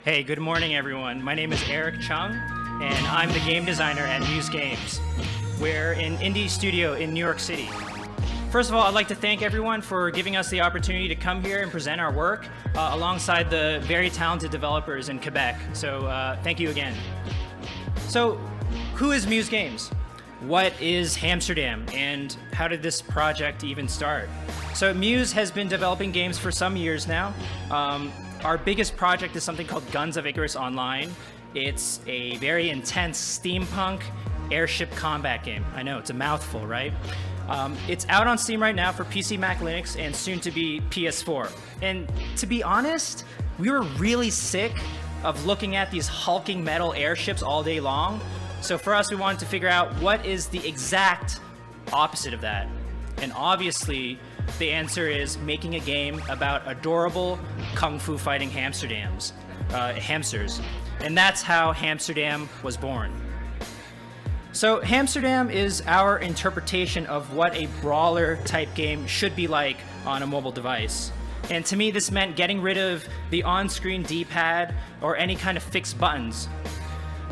Hey, good morning, everyone. My name is Eric Chung, and I'm the game designer at MIGS Games. We're an indie studio in New York City. First of all, I'd like to thank everyone for giving us the opportunity to come here and present our work alongside the very talented developers in Quebec. So thank you again. So who is MIGS Games? What is Hampsterdam, and how did this project even start? So MIGS has been developing games for some years now. Our biggest project is something called Guns of Icarus Online. It's a very intense steampunk airship combat game. I know, it's a mouthful, right? It's out on Steam right now for PC, Mac, Linux, and soon to be PS4. And to be honest, we were really sick of looking at these hulking metal airships all day long. So for us, we wanted to figure out what is the exact opposite of that. And obviously, the answer is making a game about adorable kung fu fighting hamsters. And that's how Hampsterdam was born. So Hampsterdam is our interpretation of what a brawler type game should be like on a mobile device. And to me, this meant getting rid of the on-screen D-pad or any kind of fixed buttons.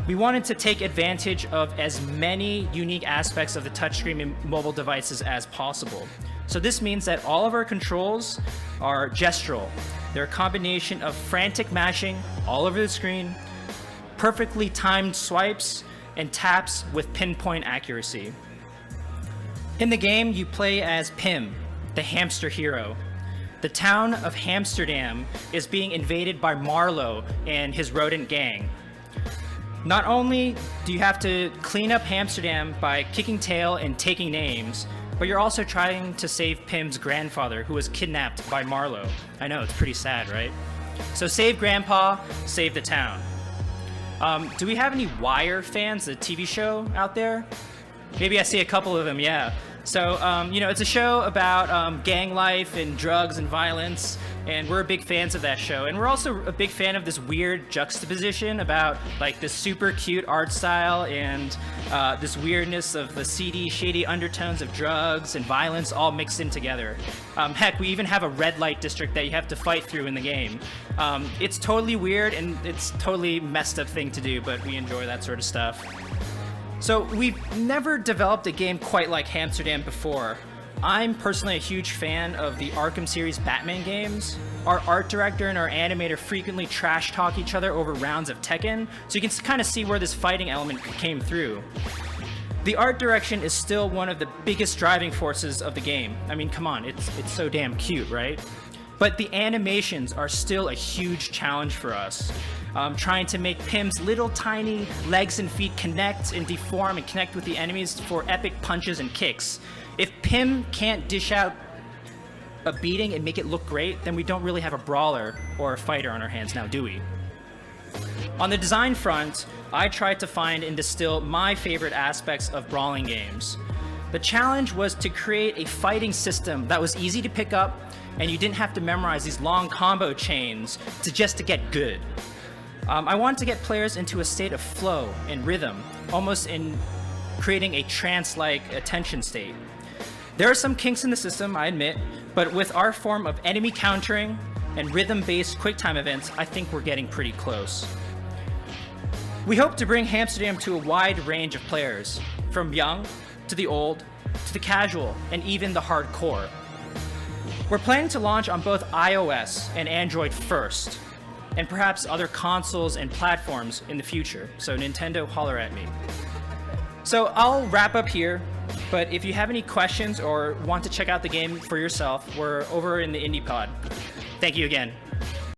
We wanted to take advantage of as many unique aspects of the touchscreen in mobile devices as possible. So this means that all of our controls are gestural. They're a combination of frantic mashing all over the screen, perfectly timed swipes, and taps with pinpoint accuracy. In the game, you play as Pim, the hamster hero. The town of Hampsterdam is being invaded by Marlowe and his rodent gang. Not only do you have to clean up Hampsterdam by kicking tail and taking names, but you're also trying to save Pim's grandfather, who was kidnapped by Marlowe. I know, it's pretty sad, right? So save Grandpa, save the town. Do we have any Wire fans, the TV show out there? Maybe I see a couple of them, yeah. So, it's a show about gang life and drugs and violence, and we're big fans of that show. And we're also a big fan of this weird juxtaposition about like this super cute art style and this weirdness of the seedy, shady undertones of drugs and violence all mixed in together. Heck, we even have a red light district that you have to fight through in the game. It's totally weird and it's totally messed up thing to do, but we enjoy that sort of stuff. So we've never developed a game quite like Hampsterdam before. I'm personally a huge fan of the Arkham series Batman games. Our art director and our animator frequently trash talk each other over rounds of Tekken, so you can kind of see where this fighting element came through. The art direction is still one of the biggest driving forces of the game. I mean, come on, it's so damn cute, right? But the animations are still a huge challenge for us. Trying to make Pim's little tiny legs and feet connect and deform and connect with the enemies for epic punches and kicks. If Pim can't dish out a beating and make it look great, then we don't really have a brawler or a fighter on our hands now, do we? On the design front, I tried to find and distill my favorite aspects of brawling games. The challenge was to create a fighting system that was easy to pick up and you didn't have to memorize these long combo chains to get good. I wanted to get players into a state of flow and rhythm, almost in creating a trance-like attention state. There are some kinks in the system, I admit, but with our form of enemy countering and rhythm-based QuickTime events, I think we're getting pretty close. We hope to bring Hampsterdam to a wide range of players, from young to the old to the casual and even the hardcore. We're planning to launch on both iOS and Android first, and perhaps other consoles and platforms in the future. So Nintendo, holler at me. So I'll wrap up here, but if you have any questions or want to check out the game for yourself, we're over in the Indie Pod. Thank you again.